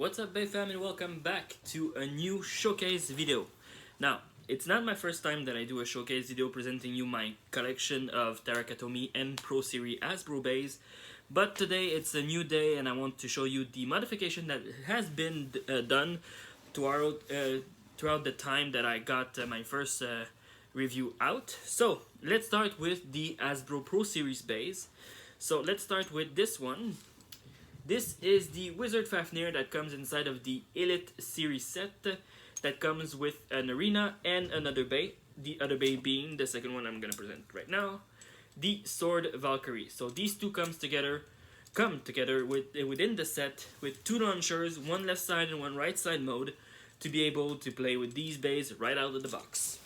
What's up, Bay fam, and welcome back to a new showcase video. Now, it's not my first time that I do a showcase video presenting you my collection of Tarakatomi and Pro Series Hasbro bays, but today it's a new day and I want to show you the modification that has been done throughout the time that I got my first review out. So, let's start with the Hasbro Pro Series bays. So, let's start with this one. This is the Wizard Fafnir that comes inside of the Elite Series set that comes with an arena and another bay. The other bay being the second one I'm going to present right now, the Sword Valkyrie. So these two come together within the set with two launchers, one left side and one right side mode, to be able to play with these bays right out of the box.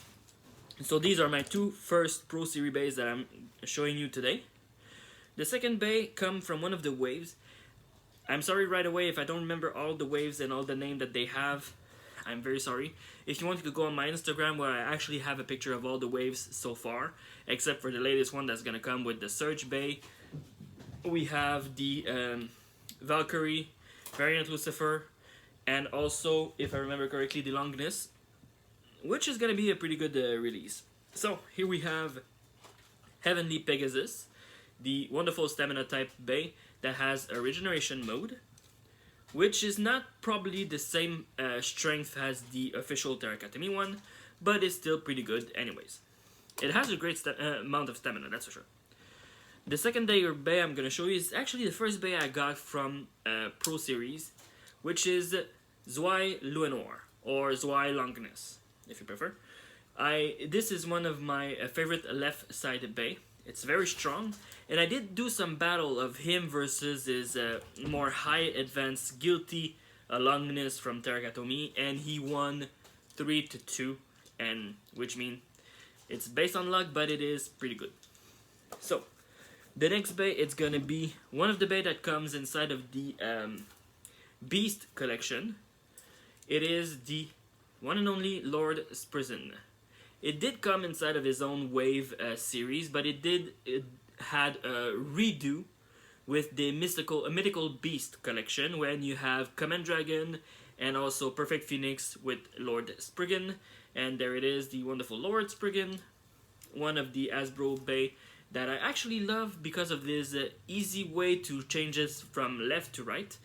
So these are my two first Pro Series bays that I'm showing you today. The second bay come from one of the waves. I'm sorry right away if I don't remember all the waves and all the name that they have. I'm very sorry. If you want to go on my Instagram, where I actually have a picture of all the waves so far, except for the latest one that's gonna come with the Surge Bay. We have the Valkyrie, Variant Lucifer, and also, if I remember correctly, the Longness, which is gonna be a pretty good release. So here we have Heavenly Pegasus, the wonderful stamina type bay that has a regeneration mode, which is not probably the same strength as the official Tarakatomi one, but it's still pretty good anyways. It has a great amount of stamina, that's for sure. The second bay I'm going to show you is actually the first bay I got from Pro Series, which is Zwei Luenor, or Zwei Longness, if you prefer. This is one of my favorite left side bay. It's very strong, and I did do some battle of him versus his more high advanced Guilty Longness from Tarakatomi, and he won 3-2, and which means it's based on luck, but it is pretty good. So the next bay, it's gonna be one of the bay that comes inside of the Beast collection. It is the one and only Lord Spriggan. It did come inside of his own wave series, but it had a redo with the mythical beast collection, when you have Command Dragon and also Perfect Phoenix with Lord Spriggan. And there it is, the wonderful Lord Spriggan, one of the Hasbro bay that I actually love because of this easy way to change it from left to right.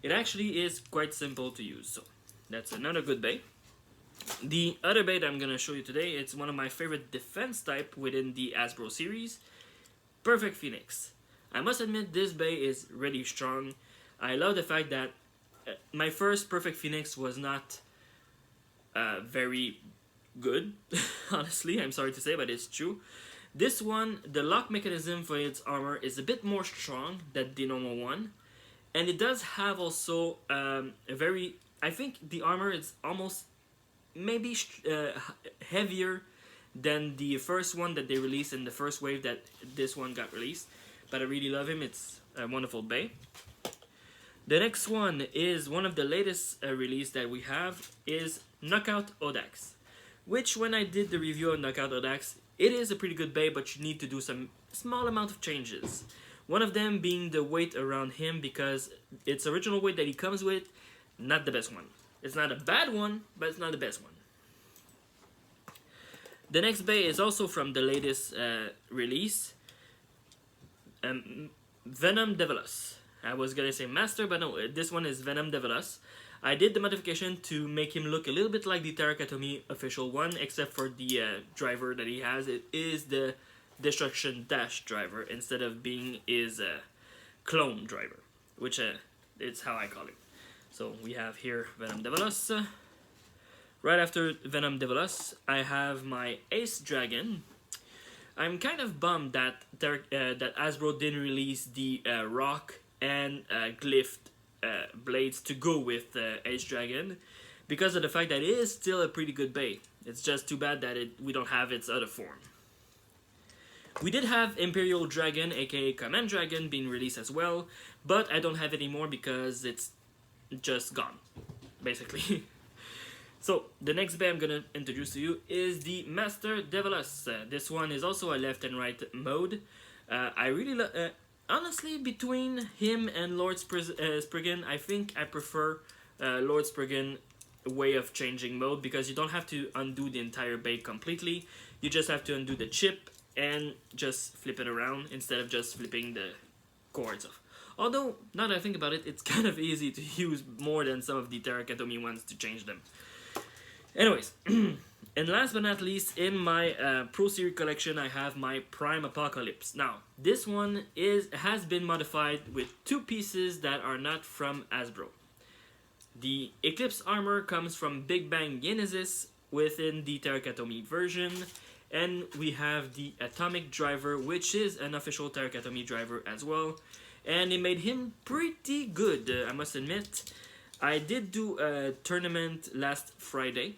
It actually is quite simple to use, so that's another good bay. The other bay that I'm going to show you today, it's one of my favorite defense type within the Hasbro series, Perfect Phoenix. I must admit, this bay is really strong. I love the fact that my first Perfect Phoenix was not very good, honestly, I'm sorry to say, but it's true. This one, the lock mechanism for its armor is a bit more strong than the normal one, and it does have also I think the armor is almost maybe heavier than the first one that they released in the first wave that this one got released, but I really love him. It's a wonderful bay. The next one is one of the latest release that we have, is Knockout Odax, which when I did the review on Knockout Odax, it is a pretty good bay, but you need to do some small amount of changes. One of them being the weight around him, because its original weight that he comes with, not the best one. It's not a bad one, but it's not the best one. The next bay is also from the latest release, Venom Devilus. I was gonna say Master, but no, this one is Venom Devilus. I did the modification to make him look a little bit like the Tarakatomi official one, except for the driver that he has. It is the Destruction Dash driver instead of being his clone driver, which it's how I call it. So we have here Venom Devilus. Right after Venom Devilus, I have my Ace Dragon. I'm kind of bummed that that Hasbro didn't release the Rock and Glyph blades to go with Ace Dragon, because of the fact that it is still a pretty good bay. It's just too bad that we don't have its other form. We did have Imperial Dragon, aka Command Dragon, being released as well, but I don't have it anymore because it's just gone, basically. So the next bay I'm gonna introduce to you is the Master Devilus. This one is also a left and right mode. I really honestly, between him and Lord Spriggan, I think I prefer Lord Spriggan way of changing mode, because you don't have to undo the entire bay completely. You just have to undo the chip and just flip it around instead of just flipping the cords off. Although, now that I think about it, it's kind of easy to use more than some of the Terakatomi ones to change them. Anyways, and last but not least, in my Pro Series collection, I have my Prime Apocalypse. Now, this one has been modified with two pieces that are not from Hasbro. The Eclipse armor comes from Big Bang Genesis within the Terakatomi version, and we have the Atomic Driver, which is an official Terakatomi driver as well, and they made him pretty good, I must admit. I did do a tournament last Friday,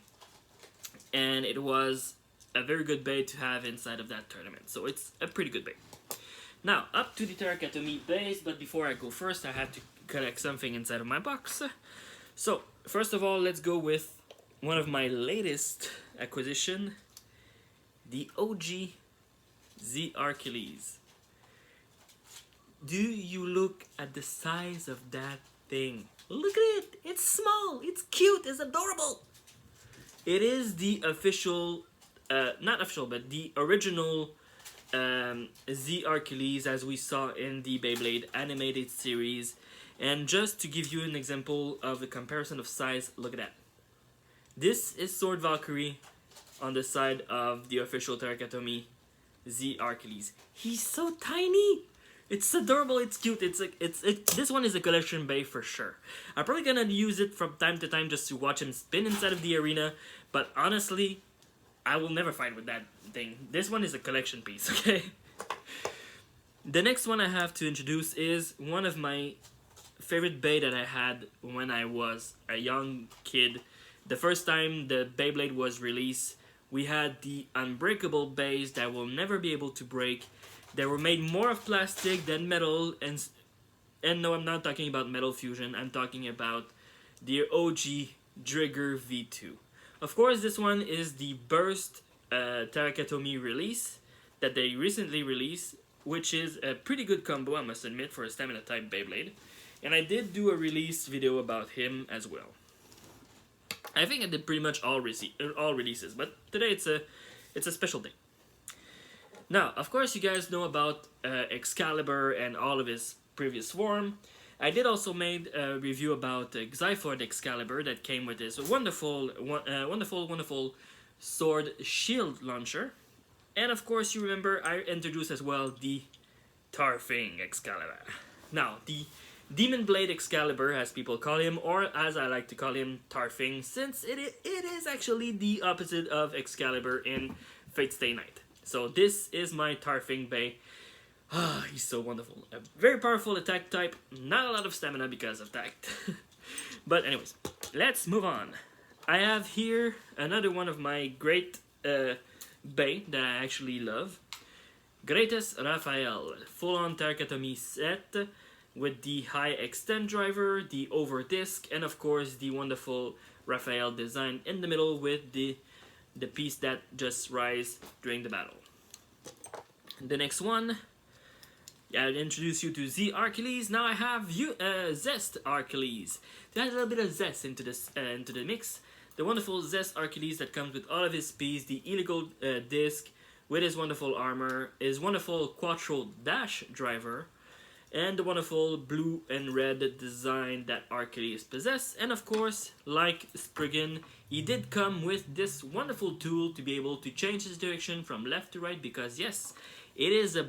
and it was a very good bay to have inside of that tournament, so it's a pretty good bay. Now, up to the Terakatomi base, but before I go first, I have to collect something inside of my box. So, first of all, let's go with one of my latest acquisition, the OG Z Hercules. Do you look at the size of that thing? Look at it! It's small, it's cute, it's adorable! It is the official, not official, but the original Z Hercules as we saw in the Beyblade animated series. And just to give you an example of the comparison of size, look at that. This is Sword Valkyrie on the side of the official Terakatomi Z Hercules. He's so tiny! It's adorable, it's cute, this one is a collection bay for sure. I'm probably gonna use it from time to time just to watch him spin inside of the arena, but honestly, I will never fight with that thing. This one is a collection piece, okay? The next one I have to introduce is one of my favorite bay that I had when I was a young kid. The first time the Beyblade was released, we had the unbreakable bays that will never be able to break. They were made more of plastic than metal, and no, I'm not talking about Metal Fusion, I'm talking about the OG Drigger V2. Of course, this one is the Burst Terakatomi release that they recently released, which is a pretty good combo, I must admit, for a stamina type Beyblade. And I did do a release video about him as well. I think I did pretty much all releases, but today it's a special day. Now, of course, you guys know about Excalibur and all of his previous form. I did also made a review about Xyphod Excalibur that came with this wonderful sword shield launcher. And of course, you remember I introduced as well the Tarfing Excalibur. Now, the Demon Blade Excalibur, as people call him, or as I like to call him, Tarfing, since it is actually the opposite of Excalibur in Fate Stay Night. So this is my Tarfing Bay. Ah, he's so wonderful. A very powerful attack type, not a lot of stamina because of that. But anyways, let's move on. I have here another one of my great Bay that I actually love. Greatest Raphael, full-on Terakatomi set with the high extend driver, the over disc, and of course the wonderful Raphael design in the middle with the piece that just rise during the battle. The next one, I'll introduce you to Z Hercules. Now I have Zest Hercules. To add a little bit of zest into the mix, the wonderful Zest Hercules that comes with all of his pieces, the illegal disc with his wonderful armor, his wonderful Quattro Dash driver, and the wonderful blue and red design that Hercules possesses. And of course, like Spriggan, he did come with this wonderful tool to be able to change his direction from left to right, because yes, it is a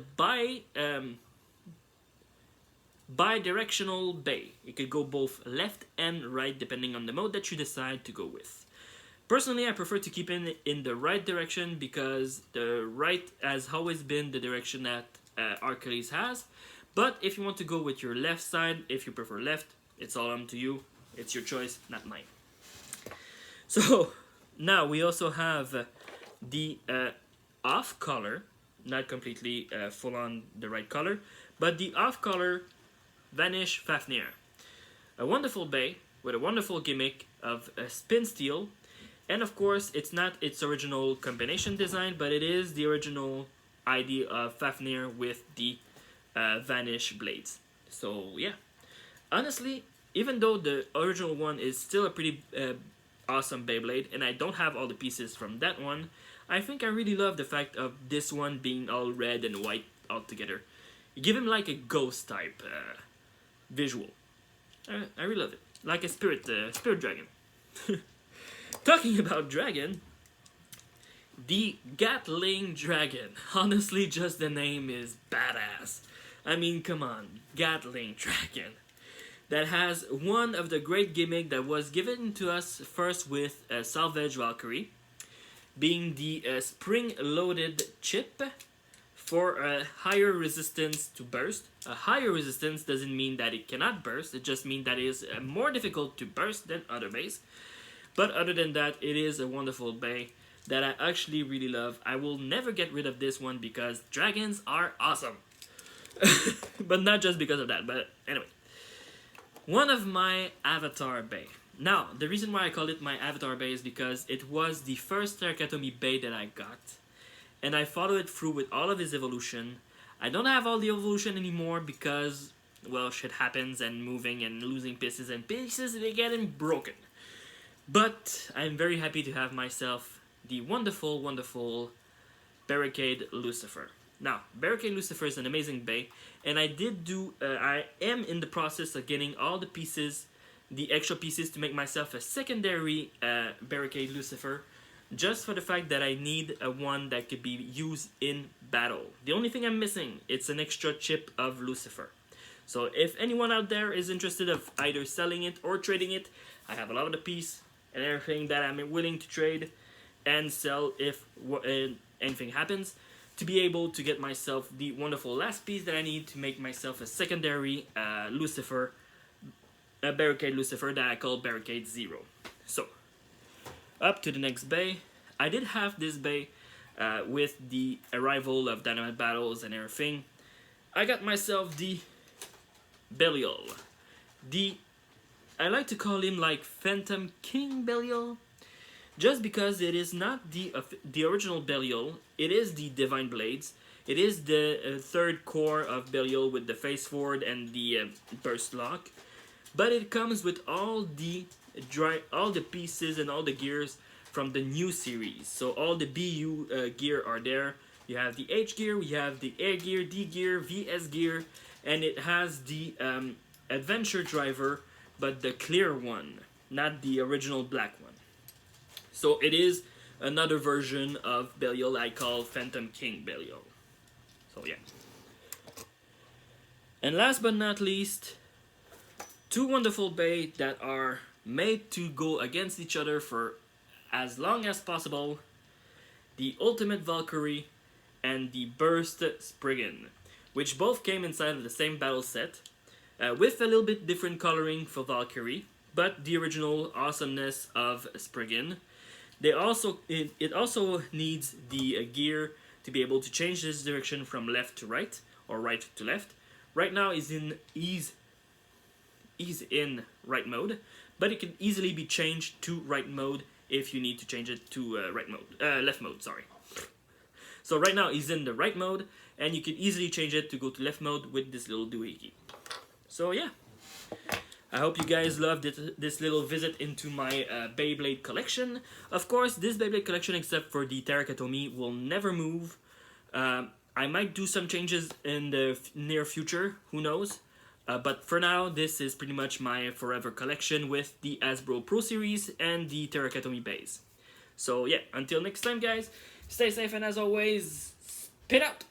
bi-directional bay. It could go both left and right depending on the mode that you decide to go with. Personally, I prefer to keep it in the right direction because the right has always been the direction that Hercules has. But if you want to go with your left side, if you prefer left, it's all up to you. It's your choice, not mine. So, now we also have the off-color, not completely full on the right color, but the off-color Vanish Fafnir. A wonderful bay with a wonderful gimmick of spin steel, and of course it's not its original combination design, but it is the original idea of Fafnir with the Vanish blades. So yeah, honestly, even though the original one is still a pretty awesome Beyblade, and I don't have all the pieces from that one, I think I really love the fact of this one being all red and white all together. You give him like a ghost type visual. I really love it, like a spirit dragon. Talking about dragon, the Gatling Dragon. Honestly, just the name is badass. I mean, come on, Gatling Dragon. That has one of the great gimmick that was given to us first with Salvage Valkyrie, being the spring-loaded chip for a higher resistance to burst. A higher resistance doesn't mean that it cannot burst, it just means that it is more difficult to burst than other bays. But other than that, it is a wonderful bay that I actually really love. I will never get rid of this one because dragons are awesome. But not just because of that, but anyway. One of my avatar bay. Now, the reason why I call it my avatar bay is because it was the first Terrakatomi bay that I got. And I followed it through with all of his evolution. I don't have all the evolution anymore because, well, shit happens and moving and losing pieces and pieces, they're getting broken. But I'm very happy to have myself the wonderful, wonderful Barricade Lucifer. Now, Barricade Lucifer is an amazing bay, and I am in the process of getting all the pieces, the extra pieces to make myself a secondary Barricade Lucifer, just for the fact that I need a one that could be used in battle. The only thing I'm missing, it's an extra chip of Lucifer. So if anyone out there is interested of either selling it or trading it, I have a lot of the piece and everything that I'm willing to trade and sell if anything happens, to be able to get myself the wonderful last piece that I need to make myself a secondary Lucifer, a Barricade Lucifer that I call Barricade Zero. So, up to the next bay. I did have this bay with the arrival of Dynamite Battles and everything. I got myself the Belial. I like to call him like Phantom King Belial, just because it is not the original Belial. It is the Divine Blades. It is the third core of Belial with the face forward and the burst lock, but it comes with all the pieces and all the gears from the new series. So all the BU gear are there. You have the H gear, we have the Air gear, D gear, VS gear, and it has the Adventure Driver, but the clear one, not the original black one. So it is another version of Belial I call Phantom King Belial. So yeah. And last but not least, two wonderful bay that are made to go against each other for as long as possible. The Ultimate Valkyrie and the Burst Spriggan, which both came inside of the same battle set, with a little bit different coloring for Valkyrie, but the original awesomeness of Spriggan. It also needs the gear to be able to change this direction from left to right or right to left. Right now he's in right mode, but it can easily be changed to right mode if you need to change it to left mode, sorry. So right now he's in the right mode, and you can easily change it to go to left mode with this little doohickey. So yeah, I hope you guys loved this little visit into my Beyblade collection. Of course, this Beyblade collection, except for the Terrakatomi, will never move. I might do some changes in the near future, who knows. But for now, this is pretty much my forever collection with the Hasbro Pro Series and the Terrakatomi Bays. So yeah, until next time guys, stay safe, and as always, spit out!